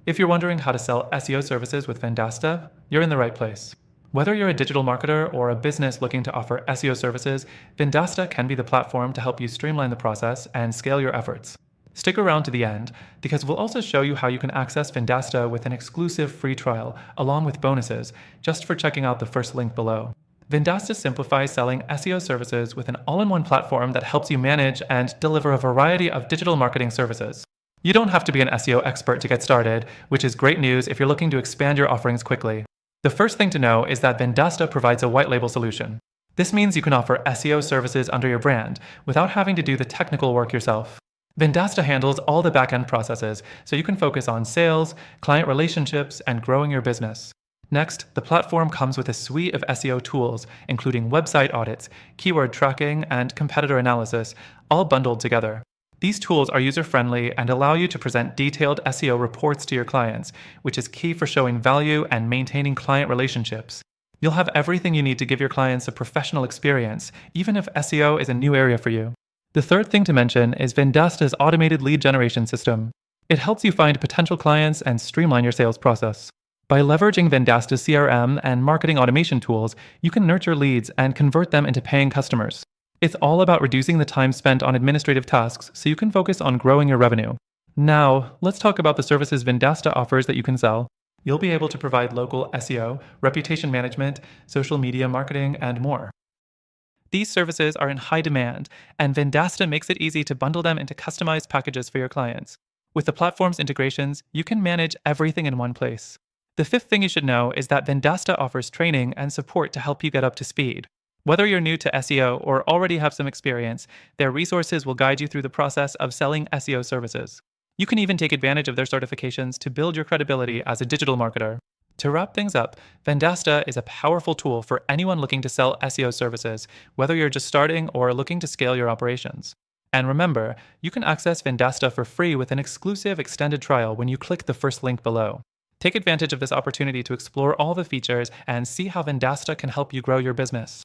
If you're wondering how to sell SEO services with Vendasta, you're in the right place. Whether you're a digital marketer or a business looking to offer SEO services, Vendasta can be the platform to help you streamline the process and scale your efforts. Stick around to the end, because we'll also show you how you can access Vendasta with an exclusive free trial, along with bonuses, just for checking out the first link below. Vendasta simplifies selling SEO services with an all-in-one platform that helps you manage and deliver a variety of digital marketing services. You don't have to be an SEO expert to get started, which is great news if you're looking to expand your offerings quickly. The first thing to know is that Vendasta provides a white label solution. This means you can offer SEO services under your brand without having to do the technical work yourself. Vendasta handles all the back-end processes, so you can focus on sales, client relationships, and growing your business. Next, the platform comes with a suite of SEO tools, including website audits, keyword tracking, and competitor analysis, all bundled together. These tools are user-friendly and allow you to present detailed SEO reports to your clients, which is key for showing value and maintaining client relationships. You'll have everything you need to give your clients a professional experience, even if SEO is a new area for you. The third thing to mention is Vendasta's automated lead generation system. It helps you find potential clients and streamline your sales process. By leveraging Vendasta's CRM and marketing automation tools, you can nurture leads and convert them into paying customers. It's all about reducing the time spent on administrative tasks so you can focus on growing your revenue. Now, let's talk about the services Vendasta offers that you can sell. You'll be able to provide local SEO, reputation management, social media marketing, and more. These services are in high demand, and Vendasta makes it easy to bundle them into customized packages for your clients. With the platform's integrations, you can manage everything in one place. The fifth thing you should know is that Vendasta offers training and support to help you get up to speed. Whether you're new to SEO or already have some experience, their resources will guide you through the process of selling SEO services. You can even take advantage of their certifications to build your credibility as a digital marketer. To wrap things up, Vendasta is a powerful tool for anyone looking to sell SEO services, whether you're just starting or looking to scale your operations. And remember, you can access Vendasta for free with an exclusive extended trial when you click the first link below. Take advantage of this opportunity to explore all the features and see how Vendasta can help you grow your business.